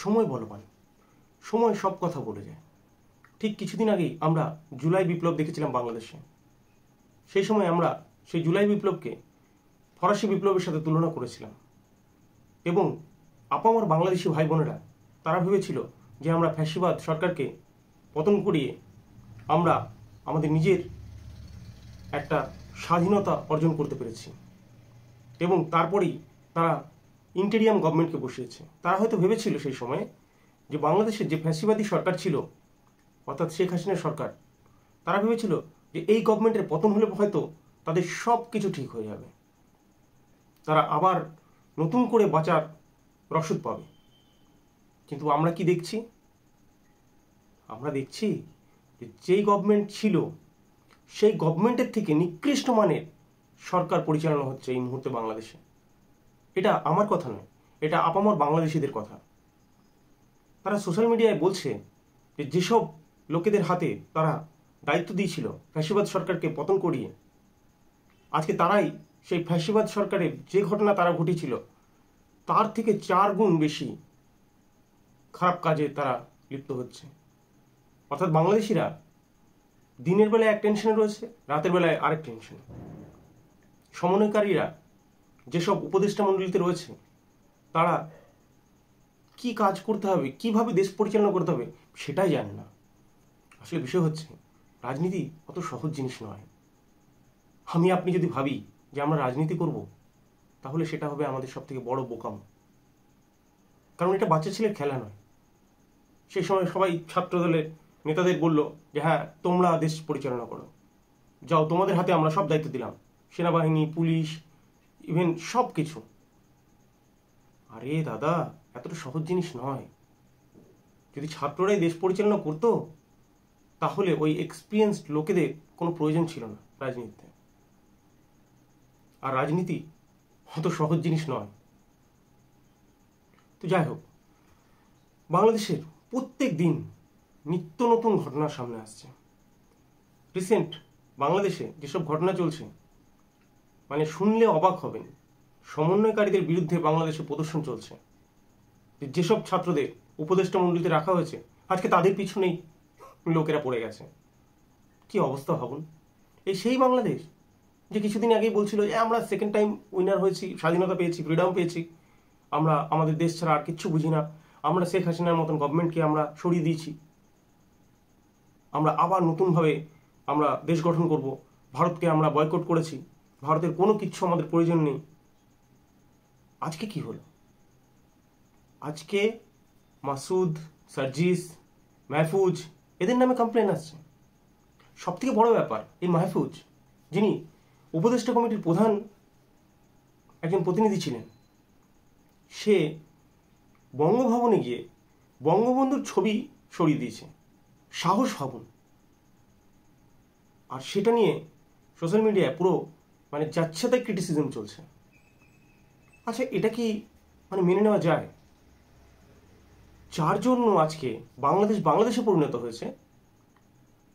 সময় বলবান, সময় সব কথা বলে যায়। ঠিক কিছুদিন আগেই আমরা জুলাই বিপ্লব দেখেছিলাম বাংলাদেশে। সেই সময় আমরা সেই জুলাই বিপ্লবকে ফরাসি বিপ্লবের সাথে তুলনা করেছিলাম এবং আপামর বাংলাদেশি ভাই বোনেরা তারা ভেবেছিল যে আমরা ফ্যাসিবাদ সরকারকে পতন করিয়ে আমরা আমাদের নিজের একটা স্বাধীনতা অর্জন করতে পেরেছি এবং তারপরেই তারা ইন্টেরিয়াম গভর্নমেন্টকে বসিয়েছে। তারা হয়তো ভেবেছিল সেই সময়ে যে বাংলাদেশের যে ফ্যাসিবাদী সরকার ছিল অর্থাৎ শেখ হাসিনার সরকার, তারা ভেবেছিল যে এই গভর্নমেন্টের পতন হলে হয়তো তাদের সব কিছু ঠিক হয়ে যাবে, তারা আবার নতুন করে বাঁচার রসদ পাবে। কিন্তু আমরা কি দেখছি? আমরা দেখছি যে যেই গভর্নমেন্ট ছিল সেই গভর্নমেন্টের থেকে নিকৃষ্ট মানের সরকার পরিচালনা হচ্ছে এই মুহূর্তে বাংলাদেশে। এটা আমার কথা নয়, এটা আপামর বাংলাদেশিদের কথা। তারা সোশ্যাল মিডিয়ায় বলছে যে যেসব লোকেদের হাতে তারা দায়িত্ব দিয়েছিল ফ্যাসিবাদ সরকারকে পতন করিয়ে, আজকে তারাই সেই ফ্যাসিবাদ সরকারের যে ঘটনা তারা ঘটিয়েছিল তার থেকে 4 গুণ বেশি খারাপ কাজে তারা লিপ্ত হচ্ছে। অর্থাৎ বাংলাদেশিরা দিনের বেলায় এক টেনশনে রয়েছে, রাতের বেলায় আরেক টেনশনে। সমন্বয়কারীরা যেসব উপদেষ্টা মণ্ডলীতে রয়েছে তারা কি কাজ করতে হবে, কিভাবে দেশ পরিচালনা করতে হবে সেটাই জানে না। আসলে বিষয় হচ্ছে রাজনীতি অত সহজ জিনিস নয়। আমি আপনি যদি ভাবি যে আমরা রাজনীতি করব তাহলে সেটা হবে আমাদের সব থেকে বড় বোকাম। কারণ এটা বাচ্চা ছেলের খেলা নয়। সেই সময় সবাই ছাত্রদলের নেতাদের বলল যে হ্যাঁ তোমরা দেশ পরিচালনা করো, যাও তোমাদের হাতে আমরা সব দায়িত্ব দিলাম, সেনাবাহিনী, পুলিশ, ইভেন সব কিছু। আরে দাদা, এতটা সহজ জিনিস নয়। যদি ছাত্ররাই দেশ পরিচালনা করতো তাহলে ওই এক্সপিরিয়েন্সড লোকেদের কোনো প্রয়োজন ছিল না রাজনীতিতে। আর রাজনীতি অত সহজ জিনিস নয়। তো যাই হোক, বাংলাদেশের প্রত্যেক দিন নিত্য নতুন ঘটনার সামনে আসছে। রিসেন্ট বাংলাদেশে যেসব ঘটনা চলছে মানে শুনলে অবাক হবেন। সমন্বয়কারীদের বিরুদ্ধে বাংলাদেশে প্রদর্শন চলছে। যেসব ছাত্রদের উপদেষ্টা মণ্ডলীতে রাখা হয়েছে আজকে তাদের পিছনেই লোকেরা পড়ে গেছে। কি অবস্থা ভাবুন। এই সেই বাংলাদেশ যে কিছুদিন আগেই বলছিল যে আমরা সেকেন্ড টাইম উইনার হয়েছি, স্বাধীনতা পেয়েছি, ফ্রিডম পেয়েছি, আমরা আমাদের দেশ ছাড়া আর কিচ্ছু বুঝি না, আমরা শেখ হাসিনার মতন গভর্নমেন্টকে আমরা সরিয়ে দিয়েছি, আমরা আবার নতুনভাবে আমরা দেশ গঠন করব, ভারতকে আমরা বয়কট করেছি, ভারতের কোনো কিচ্ছু আমাদের প্রয়োজন নেই। আজকে কি হলো? আজকে মাসুদ, সার্জিস, মাহফুজ এদের নামে কমপ্লেন আসছে। সব থেকে বড় ব্যাপার, এই মাহফুজ যিনি উপদেষ্টা কমিটির প্রধান একজন প্রতিনিধি ছিলেন, সে বঙ্গভবনে গিয়ে বঙ্গবন্ধুর ছবি সরিয়ে দিয়েছে। সাহস ভাবুন। আর সেটা নিয়ে সোশ্যাল মিডিয়ায় পুরো মানে যাচ্ছেতাই ক্রিটিসিজম চলছে। আচ্ছা, এটা কি মানে মেনে নেওয়া যায়? যার জন্য আজকে বাংলাদেশে পরিণত হয়েছে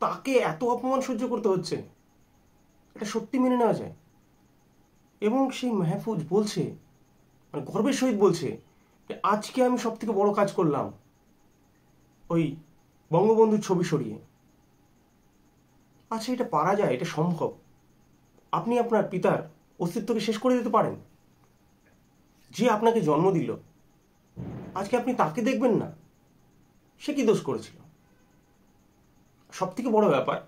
তাকে এত অপমান সহ্য করতে হচ্ছে, এটা সত্যি মেনে নেওয়া যায়? এবং সেই মাহফুজ বলছে, মানে গর্বের সহিত বলছে যে আজকে আমি সব থেকে বড় কাজ করলাম ওই বঙ্গবন্ধুর ছবি সরিয়ে। আচ্ছা, এটা পারা যায়? এটা সম্ভব? আপনি আপনার পিতার অস্তিত্বকে শেষ করে দিতে পারেন? যে আপনাকে জন্ম দিল আজকে আপনি তাকে দেখবেন না? সে কি দোষ করেছিল? সব থেকে বড় ব্যাপার,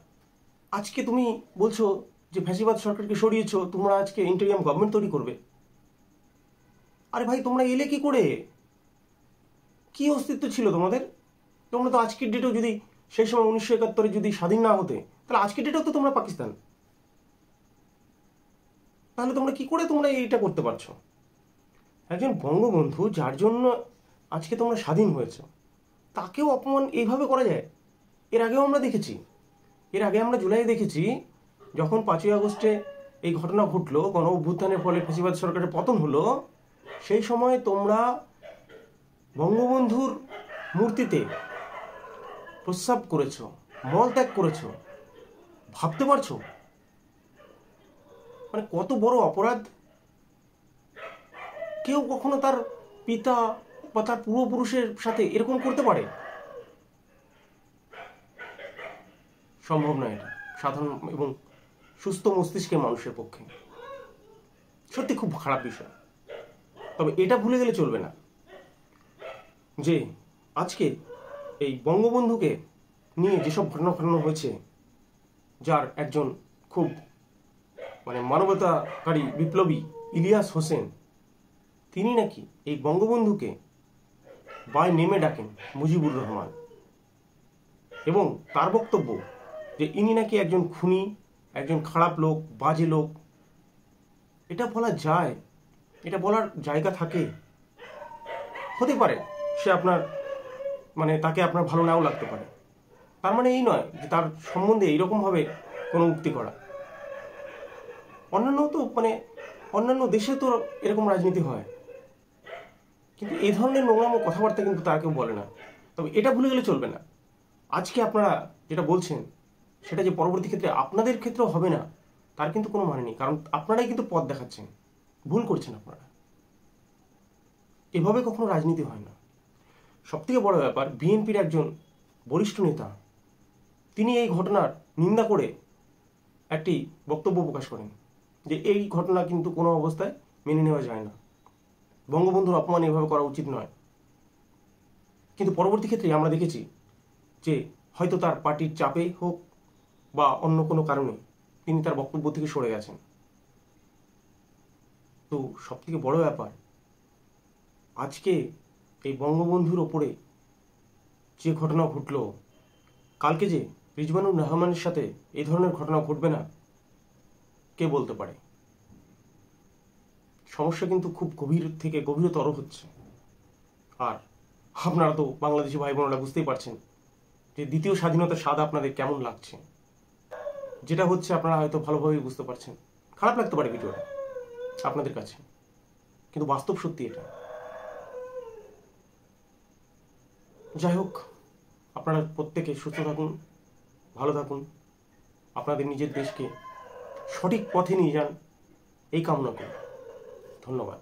আজকে তুমি বলছো যে ফ্যাসিবাদ সরকারকে সরিয়েছো, তোমরা আজকে ইন্টেরিয়াম গভর্নমেন্ট তৈরি করবে। আরে ভাই, তোমরা এলে কি করে? কি অস্তিত্ব ছিল তোমাদের? তোমরা তো আজকের ডেটেও যদি সেই সময় 1971 যদি স্বাধীন না হতে তাহলে আজকের ডেটেও তো তোমরা পাকিস্তান। তাহলে তোমরা কি করে তোমরা এইটা করতে পারছো? একজন বঙ্গবন্ধু যার জন্য আজকে তোমরা স্বাধীন হয়েছ তাকেও অপমান এইভাবে করা যায়? এর আগেও আমরা দেখেছি। এর আগে আমরা জুলাইয়ে দেখেছি যখন 5ই আগস্টে এই ঘটনা ঘটলো, গণ অভ্যুত্থানের ফলে ফ্যাসিবাদ সরকারের পতন হলো, সেই সময় তোমরা বঙ্গবন্ধুর মূর্তিতে প্রস্রাব করেছ, মলত্যাগ করেছ। ভাবতে পারছো মানে কত বড় অপরাধ? কেউ কখনো তার পিতা বা তার পূর্বপুরুষের সাথে এরকম করতে পারে? সম্ভব নয় এটা সাধারণ এবং সুস্থ মস্তিষ্কের মানুষের পক্ষে। সত্যি খুব খারাপ বিষয়। তবে এটা ভুলে গেলে চলবে না যে আজকে এই বঙ্গবন্ধুকে নিয়ে যেসব ঘটনা ঘটানো হয়েছে, যার একজন খুব মানবতাকারী বিপ্লবী ইলিয়াস হোসেন, তিনি নাকি এই বঙ্গবন্ধুকে বাই নেমে ডাকেন মুজিবুর রহমান, এবং তার বক্তব্য যে ইনি নাকি একজন খুনি, একজন খারাপ লোক, বাজে লোক। এটা বলা যায়? এটা বলার জায়গা থাকে? হতে পারে সে আপনার তাকে আপনার ভালো নাও লাগতে পারে, তার মানে এই নয় যে তার সম্বন্ধে এইরকমভাবে কোনো উক্তি করা। অন্যান্য দেশে তো এরকম রাজনীতি হয়, কিন্তু এই ধরনের নোংরামো কথাবার্তা কিন্তু তার কেউ বলে না। তবে এটা ভুলে গেলে চলবে না, আজকে আপনারা যেটা বলছেন সেটা যে পরবর্তী ক্ষেত্রে আপনাদের ক্ষেত্রেও হবে না তার কিন্তু কোনো মানে নেই, কারণ আপনারাই কিন্তু পথ দেখাচ্ছেন। ভুল করছেন আপনারা, এভাবে কখনো রাজনীতি হয় না। সবথেকে বড় ব্যাপার, বিএনপির একজন বরিষ্ঠ নেতা তিনি এই ঘটনার নিন্দা করে একটি বক্তব্য প্রকাশ করেন যে এই ঘটনা কিন্তু কোনো অবস্থায় মেনে নেওয়া যায় না, বঙ্গবন্ধুর অপমান এভাবে করা উচিত নয়। কিন্তু পরবর্তী ক্ষেত্রে আমরা দেখেছি যে হয়তো তার পার্টির চাপে হোক বা অন্য কোনো কারণে তিনি তার বক্তব্য থেকে সরে গেছেন। তো সবথেকে বড় ব্যাপার, আজকে এই বঙ্গবন্ধুর ওপরে যে ঘটনা ঘটল, কালকে যে রিজওয়ানুর রহমানের সাথে এই ধরনের ঘটনা ঘটবে না কে বলতে পারে? সমস্যা কিন্তু খুব গভীর থেকে গভীরতর হচ্ছে। আর আপনারা তো বাংলাদেশি ভাই বোনেরা বুঝতেই পারছেন যে দ্বিতীয় স্বাধীনতার স্বাদ আপনাদের কেমন লাগছে। যেটা হচ্ছে আপনারা হয়তো ভালোভাবেই বুঝতে পারছেন। খারাপ লাগতে পারে ভিডিওটা আপনাদের কাছে, কিন্তু বাস্তব সত্যি এটা। যাই হোক, আপনারা প্রত্যেকে সুস্থ থাকুন, ভালো থাকুন, আপনাদের নিজের দেশকে সঠিক পথে নিয়ে যান, এই কামনা করি। ধন্যবাদ।